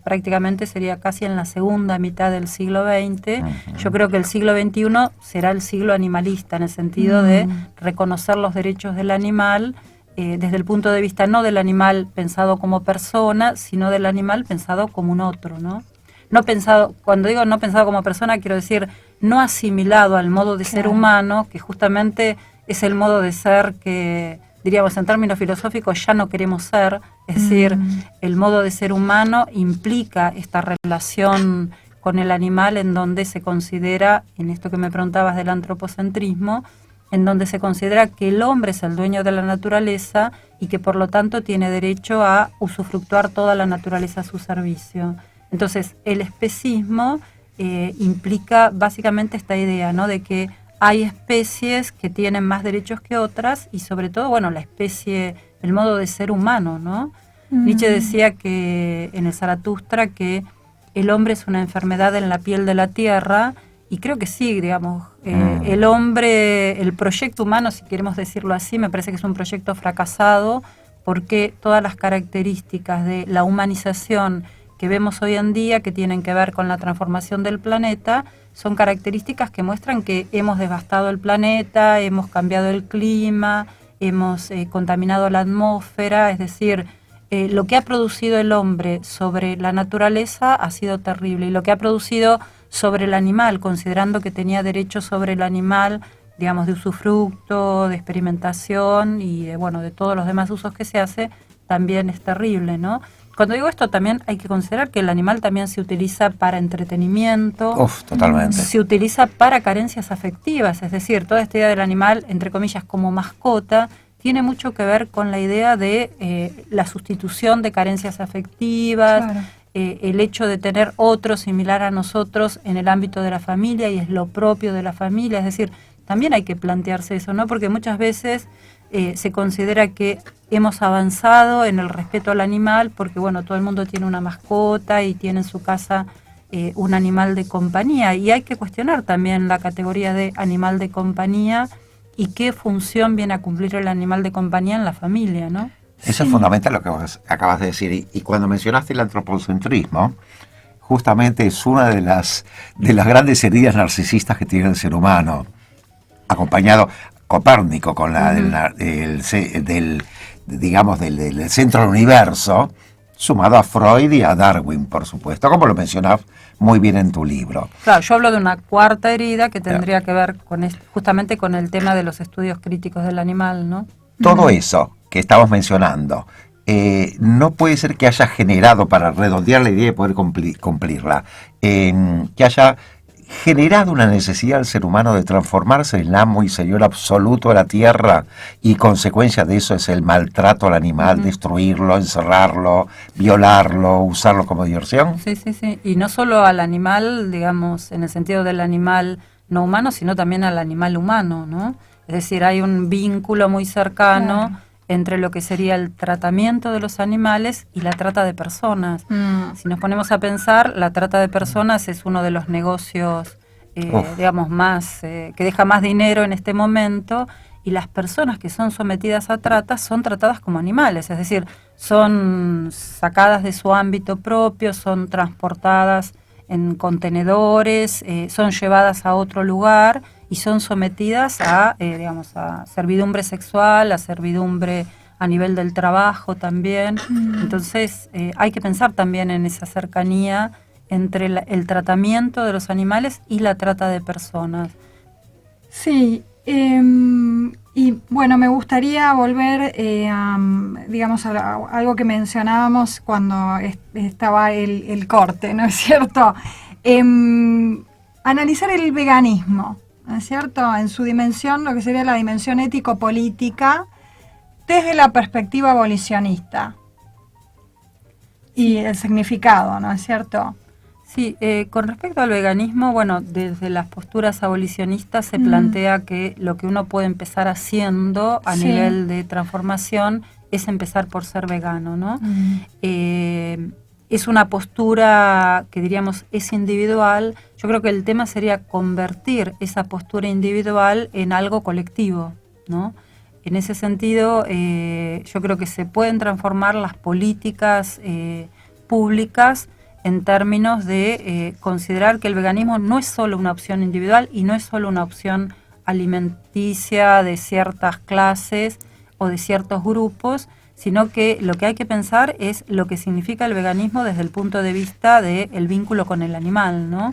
S12: prácticamente sería casi en la segunda mitad del siglo XX. Yo creo que el siglo XXI será el siglo animalista, en el sentido de reconocer los derechos del animal, desde el punto de vista no del animal pensado como persona, sino del animal pensado como un otro, ¿no? No pensado, cuando digo no pensado como persona, quiero decir no asimilado al modo de ser humano, que justamente es el modo de ser que, diríamos en términos filosóficos, ya no queremos ser. Es decir, el modo de ser humano implica esta relación con el animal, en donde se considera, en esto que me preguntabas del antropocentrismo, en donde se considera que el hombre es el dueño de la naturaleza y que por lo tanto tiene derecho a usufructuar toda la naturaleza a su servicio. Entonces, el especismo implica básicamente esta idea, ¿no?, de que hay especies que tienen más derechos que otras, y sobre todo, bueno, la especie, el modo de ser humano, ¿no? Nietzsche decía que en el Zaratustra que el hombre es una enfermedad en la piel de la tierra, y creo que sí, digamos, el hombre, el proyecto humano, si queremos decirlo así, me parece que es un proyecto fracasado, porque todas las características de la humanización que vemos hoy en día, que tienen que ver con la transformación del planeta, son características que muestran que hemos devastado el planeta, hemos cambiado el clima, hemos contaminado la atmósfera. Es decir, lo que ha producido el hombre sobre la naturaleza ha sido terrible, y lo que ha producido sobre el animal, considerando que tenía derecho sobre el animal, digamos, de usufructo, de experimentación y de todos los demás usos que se hace, también es terrible, ¿no? Cuando digo esto, también hay que considerar que el animal también se utiliza para entretenimiento.
S9: Totalmente.
S12: Se utiliza para carencias afectivas, es decir, toda esta idea del animal, entre comillas, como mascota, tiene mucho que ver con la idea de la sustitución de carencias afectivas, claro. El hecho de tener otro similar a nosotros en el ámbito de la familia, y es lo propio de la familia. Es decir, también hay que plantearse eso, ¿no? Porque muchas veces se considera que hemos avanzado en el respeto al animal porque, todo el mundo tiene una mascota y tiene en su casa un animal de compañía, y hay que cuestionar también la categoría de animal de compañía y qué función viene a cumplir el animal de compañía en la familia, ¿no?
S9: Eso es fundamental lo que vos acabas de decir, y cuando mencionaste el antropocentrismo, justamente es una de las grandes heridas narcisistas que tiene el ser humano, acompañado Copérnico con la del centro del universo, sumado a Freud y a Darwin, por supuesto, como lo mencionás muy bien en tu libro.
S12: Claro, yo hablo de una cuarta herida que tendría que ver con justamente con el tema de los estudios críticos del animal, ¿no?
S9: Todo eso que estamos mencionando no puede ser que haya generado, para redondear la idea de poder cumplirla, que haya generado una necesidad del ser humano de transformarse en amo y señor absoluto de la tierra, y consecuencia de eso es el maltrato al animal, destruirlo, encerrarlo, violarlo, usarlo como diversión.
S12: Sí, y no solo al animal, digamos, en el sentido del animal no humano, sino también al animal humano, ¿no? Es decir, hay un vínculo muy cercano entre lo que sería el tratamiento de los animales y la trata de personas. Si nos ponemos a pensar, la trata de personas es uno de los negocios, digamos, más que deja más dinero en este momento, y las personas que son sometidas a trata son tratadas como animales, es decir, son sacadas de su ámbito propio, son transportadas en contenedores, son llevadas a otro lugar y son sometidas a, a servidumbre sexual, a servidumbre a nivel del trabajo también. Entonces hay que pensar también en esa cercanía entre el tratamiento de los animales y la trata de personas.
S10: Sí, y me gustaría volver a algo que mencionábamos cuando estaba el corte, ¿no es cierto? Analizar el veganismo, ¿no es cierto?, en su dimensión, lo que sería la dimensión ético-política, desde la perspectiva abolicionista. y el significado, ¿no es cierto?
S12: Sí, con respecto al veganismo, bueno, desde las posturas abolicionistas se plantea que lo que uno puede empezar haciendo a nivel de transformación es empezar por ser vegano, ¿no? Es una postura que diríamos es individual. Yo creo que el tema sería convertir esa postura individual en algo colectivo, ¿no? En ese sentido, yo creo que se pueden transformar las políticas públicas en términos de considerar que el veganismo no es solo una opción individual y no es solo una opción alimenticia de ciertas clases o de ciertos grupos, sino que lo que hay que pensar es lo que significa el veganismo desde el punto de vista del vínculo con el animal, ¿no?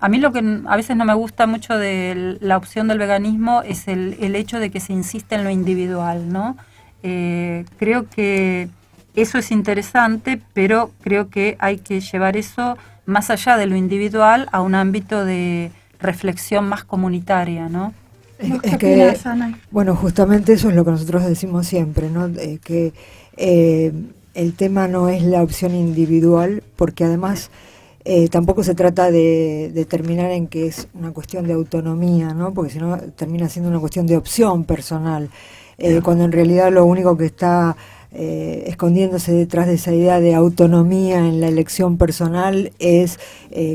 S12: A mí lo que a veces no me gusta mucho de la opción del veganismo es el hecho de que se insiste en lo individual, ¿no? Creo que eso es interesante, pero creo que hay que llevar eso más allá de lo individual a un ámbito de reflexión más comunitaria, ¿no?
S11: Es que, bueno, justamente eso es lo que nosotros decimos siempre, ¿no? Que el tema no es la opción individual, porque además tampoco se trata de determinar en que es una cuestión de autonomía, ¿no? Porque si no termina siendo una cuestión de opción personal, cuando en realidad lo único que está escondiéndose detrás de esa idea de autonomía en la elección personal es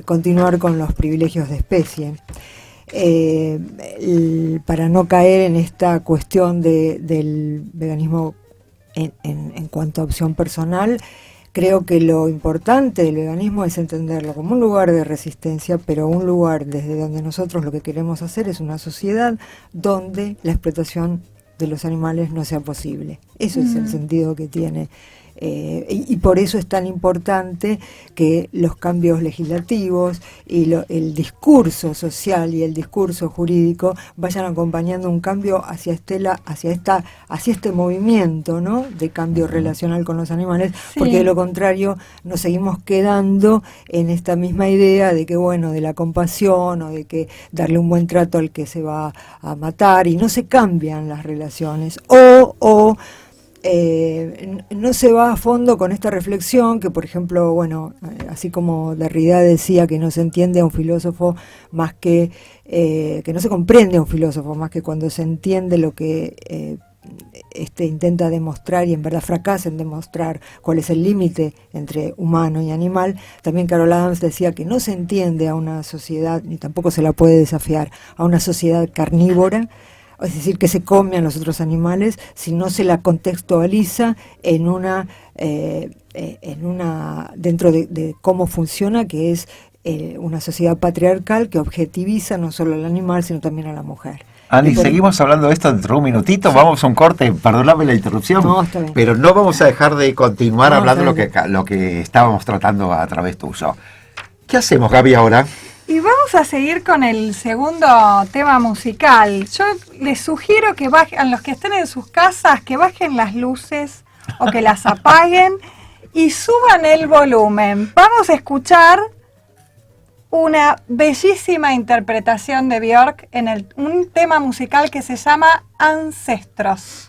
S11: continuar con los privilegios de especie. Para no caer en esta cuestión del veganismo en cuanto a opción personal, creo que lo importante del veganismo es entenderlo como un lugar de resistencia, pero un lugar desde donde nosotros lo que queremos hacer es una sociedad donde la explotación de los animales no sea posible. Eso es el sentido que tiene. Y por eso es tan importante que los cambios legislativos y el discurso social y el discurso jurídico vayan acompañando un cambio hacia este movimiento, ¿no? De cambio relacional con los animales, porque de lo contrario nos seguimos quedando en esta misma idea de que, bueno, de la compasión o de que darle un buen trato al que se va a matar, y no se cambian las relaciones no se va a fondo con esta reflexión que, por ejemplo, bueno, así como Derrida decía que no se entiende a un filósofo más que no se comprende a un filósofo más que cuando se entiende lo que intenta demostrar y en verdad fracasa en demostrar cuál es el límite entre humano y animal. También Carol Adams decía que no se entiende a una sociedad, ni tampoco se la puede desafiar, a una sociedad carnívora, es decir, que se come a los otros animales, si no se la contextualiza dentro de cómo funciona, que es una sociedad patriarcal que objetiviza no solo al animal, sino también a la mujer.
S9: Ani, seguimos hablando de esto dentro de un minutito, vamos a un corte, perdóname la interrupción, pero no vamos a dejar de continuar hablando lo que estábamos tratando a través tuyo. ¿Qué hacemos, Gaby, ahora?
S10: Y vamos a seguir con el segundo tema musical. Yo les sugiero que bajen, los que estén en sus casas, que bajen las luces o que las apaguen y suban el volumen. Vamos a escuchar una bellísima interpretación de Björk en un tema musical que se llama Ancestros.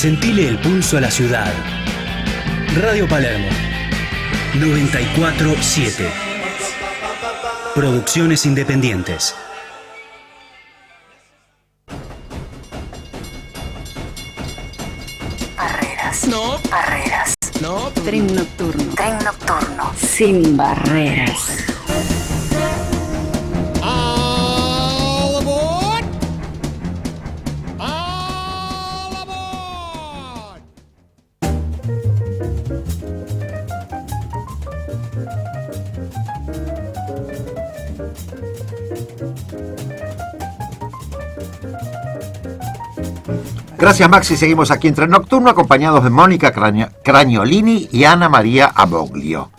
S2: Sentile el pulso a la ciudad. Radio Palermo 94.7. Producciones independientes.
S7: Barreras.
S13: No.
S7: Barreras.
S13: No.
S7: Tren nocturno. Tren nocturno. Sin barreras.
S13: All aboard.
S9: Gracias, Maxi. Seguimos aquí en Tren Nocturno, acompañados de Mónica Cragnolini y Ana María Aboglio.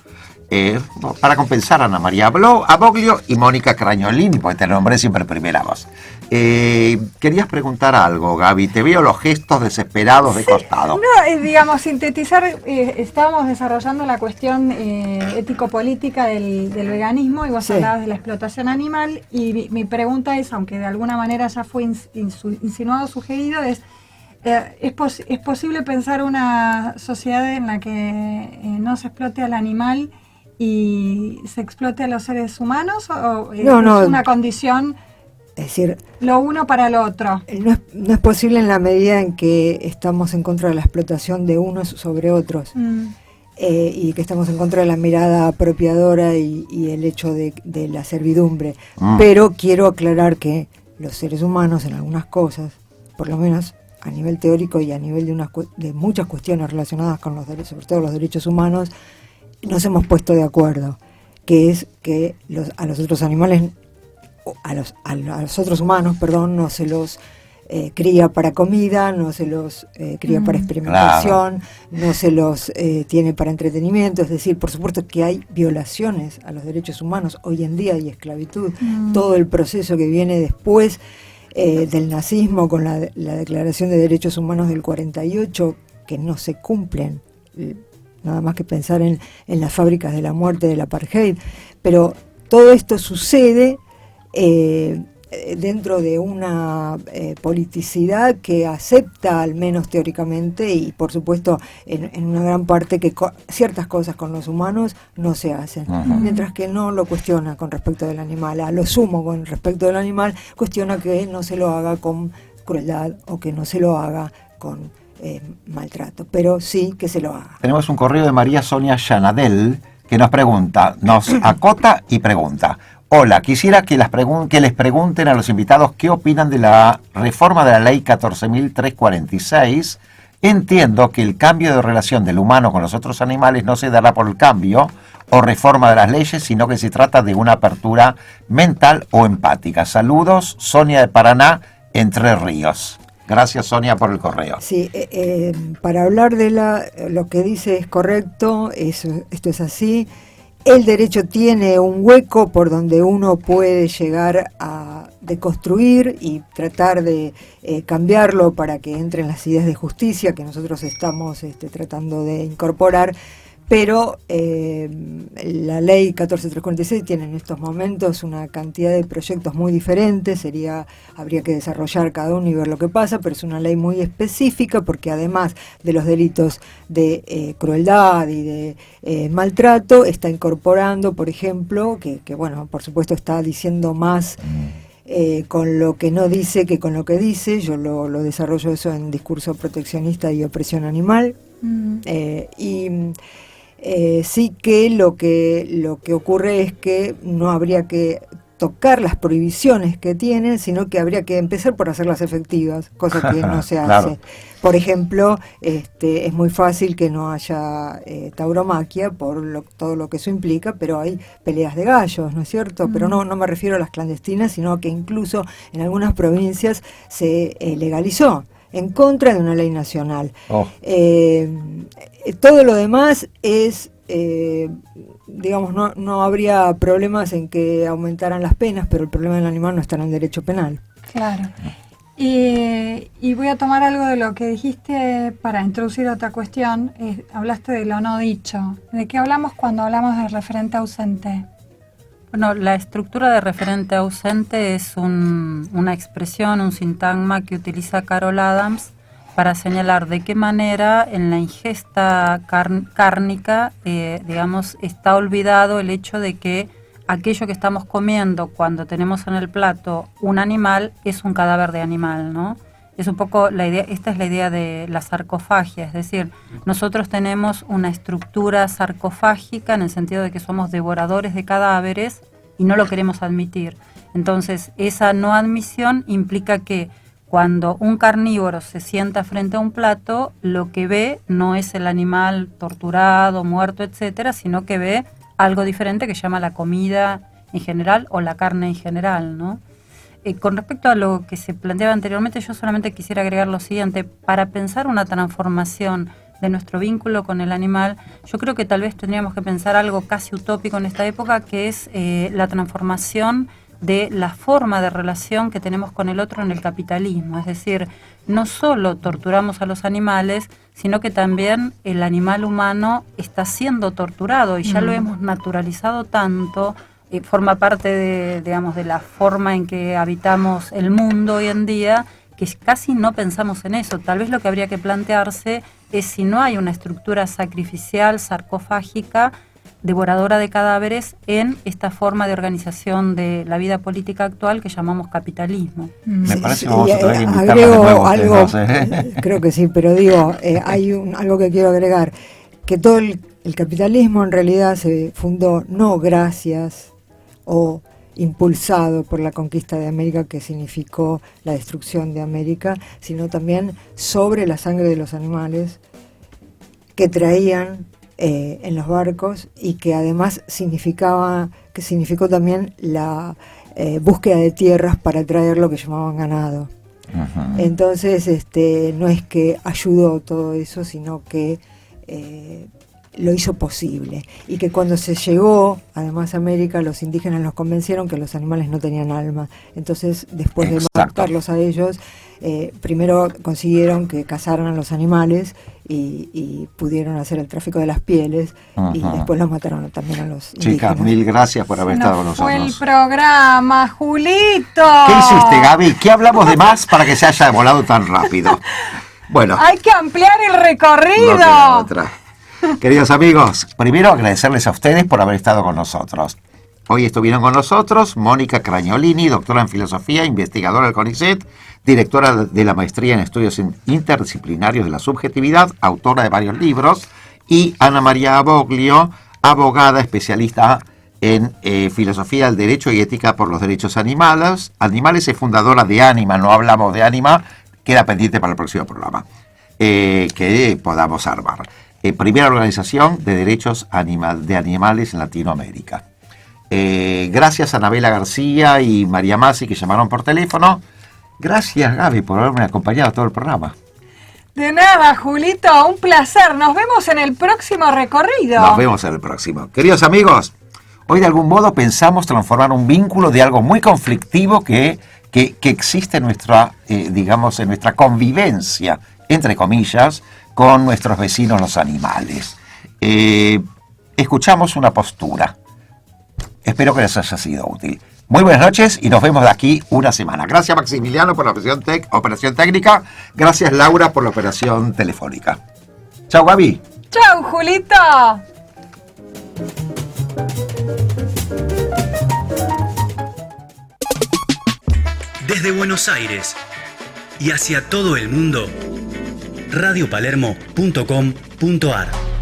S9: Para compensar, Ana María Aboglio y Mónica Cragnolini, porque te nombré siempre primera voz. Querías preguntar algo, Gaby. Te veo los gestos desesperados de costado.
S10: No, digamos, sintetizar, estábamos desarrollando la cuestión ético-política del veganismo y vos hablabas de la explotación animal y mi pregunta es, aunque de alguna manera ya fue insinuado, sugerido, ¿es posible pensar una sociedad en la que no se explote al animal y se explote a los seres humanos? ¿O es una condición,
S11: es decir,
S10: lo uno para lo otro?
S11: No es posible en la medida en que estamos en contra de la explotación de unos sobre otros. Y que estamos en contra de la mirada apropiadora y el hecho de la servidumbre. Pero quiero aclarar que los seres humanos en algunas cosas, por lo menos a nivel teórico y a nivel de muchas cuestiones relacionadas con los derechos, sobre todo los derechos humanos, nos hemos puesto de acuerdo, que es que a los otros animales, a los otros humanos, perdón, no se los cría para comida, no se los cría para experimentación, no se los tiene para entretenimiento. Es decir, por supuesto que hay violaciones a los derechos humanos hoy en día y esclavitud. Todo el proceso que viene después del nazismo con la Declaración de Derechos Humanos del 48, que no se cumplen, nada más que pensar en las fábricas de la muerte del apartheid. Pero todo esto sucede dentro de una politicidad que acepta, al menos teóricamente, y por supuesto en una gran parte, que ciertas cosas con los humanos no se hacen, mientras que no lo cuestiona con respecto del animal. A lo sumo, con respecto del animal, cuestiona que no se lo haga con crueldad o que no se lo haga con maltrato, pero sí que se lo haga.
S9: Tenemos un correo de María Sonia Yanadel que nos acota y pregunta: hola, quisiera que les pregunten a los invitados qué opinan de la reforma de la ley 14.346. Entiendo que el cambio de relación del humano con los otros animales no se dará por el cambio o reforma de las leyes, sino que se trata de una apertura mental o empática. Saludos, Sonia de Paraná, Entre Ríos. Gracias, Sonia, por el correo.
S11: Sí, para hablar de lo que dice es correcto, esto es así. El derecho tiene un hueco por donde uno puede llegar a deconstruir y tratar de cambiarlo para que entren las ideas de justicia que nosotros estamos tratando de incorporar. Pero la ley 14.346 tiene en estos momentos una cantidad de proyectos muy diferentes. Habría que desarrollar cada uno y ver lo que pasa, pero es una ley muy específica porque además de los delitos de crueldad y de maltrato, está incorporando, por ejemplo, que bueno, por supuesto está diciendo más con lo que no dice que con lo que dice. Yo lo desarrollo eso en Discurso proteccionista y opresión animal. Sí que lo que ocurre es que no habría que tocar las prohibiciones que tienen, sino que habría que empezar por hacerlas efectivas, cosa que no se hace.
S9: Claro.
S11: Por ejemplo, es muy fácil que no haya tauromaquia por todo lo que eso implica, pero hay peleas de gallos, ¿no es cierto? Pero no me refiero a las clandestinas, sino que incluso en algunas provincias se legalizó en contra de una ley nacional. Todo lo demás es, digamos, no habría problemas en que aumentaran las penas, pero el problema del animal no está en el derecho penal.
S10: Claro. Y voy a tomar algo de lo que dijiste para introducir otra cuestión. Hablaste de lo no dicho. ¿De qué hablamos cuando hablamos del referente ausente?
S12: Bueno, la estructura de referente ausente es una expresión, un sintagma que utiliza Carol Adams para señalar de qué manera en la ingesta cárnica, digamos, está olvidado el hecho de que aquello que estamos comiendo cuando tenemos en el plato un animal es un cadáver de animal, ¿no? Es un poco la idea, esta es la idea de la sarcofagia, es decir, nosotros tenemos una estructura sarcofágica en el sentido de que somos devoradores de cadáveres y no lo queremos admitir. Entonces, esa no admisión implica que cuando un carnívoro se sienta frente a un plato, lo que ve no es el animal torturado, muerto, etcétera, sino que ve algo diferente que llama la comida en general o la carne en general, ¿no? Con respecto a lo que se planteaba anteriormente, yo solamente quisiera agregar lo siguiente. Para pensar una transformación de nuestro vínculo con el animal, yo creo que tal vez tendríamos que pensar algo casi utópico en esta época, que es la transformación de la forma de relación que tenemos con el otro en el capitalismo. Es decir, no solo torturamos a los animales, sino que también el animal humano está siendo torturado y ya lo hemos naturalizado tanto, forma parte de, digamos, de la forma en que habitamos el mundo hoy en día, que casi no pensamos en eso. Tal vez lo que habría que plantearse es si no hay una estructura sacrificial, sarcofágica, devoradora de cadáveres en esta forma de organización de la vida política actual que llamamos capitalismo.
S9: Me parece que vamos a tener que invitarnos de
S11: Agrego
S9: nuevo
S11: algo,
S9: ustedes,
S11: creo que sí, pero digo, hay algo que quiero agregar, que todo el capitalismo en realidad se fundó no gracias o impulsado por la conquista de América, que significó la destrucción de América, sino también sobre la sangre de los animales que traían en los barcos, y que además significó también la búsqueda de tierras para traer lo que llamaban ganado. Entonces, no es que ayudó todo eso, sino que lo hizo posible, y que cuando se llegó además a América, los indígenas los convencieron que los animales no tenían alma. Entonces, después de matarlos a ellos, primero consiguieron que cazaran a los animales y pudieron hacer el tráfico de las pieles, y después los mataron también a los indígenas.
S9: Chicas, mil gracias por haber estado con nosotros.
S10: Fue el programa, Julito.
S9: ¿Qué hiciste, Gaby? ¿Qué hablamos de más para que se haya volado tan rápido? Bueno,
S10: Hay que ampliar el recorrido.
S9: no queda otra. Queridos amigos, primero agradecerles a ustedes por haber estado con nosotros. Hoy estuvieron con nosotros Mónica Cragnolini, doctora en filosofía, investigadora del CONICET, directora de la maestría en estudios interdisciplinarios de la subjetividad, autora de varios libros, y Ana María Aboglio, abogada especialista en filosofía del derecho y ética por los derechos animales y fundadora de Ánima. No hablamos de Ánima, queda pendiente para el próximo programa que podamos armar. Primera organización de derechos de animales en Latinoamérica. Gracias a Anabela García y María Masi, que llamaron por teléfono. Gracias, Gaby, por haberme acompañado todo el programa.
S10: De nada, Julito, un placer. Nos vemos en el próximo recorrido.
S9: Nos vemos en el próximo. Queridos amigos, hoy de algún modo pensamos transformar un vínculo de algo muy conflictivo que existe en nuestra, digamos, en nuestra convivencia, entre comillas, con nuestros vecinos los animales. Escuchamos una postura. Espero que les haya sido útil. Muy buenas noches y nos vemos de aquí una semana. Gracias, Maximiliano, por la operación técnica. Gracias, Laura, por la operación telefónica. Chao, Gaby.
S10: Chau, Julito.
S2: Desde Buenos Aires y hacia todo el mundo, radiopalermo.com.ar.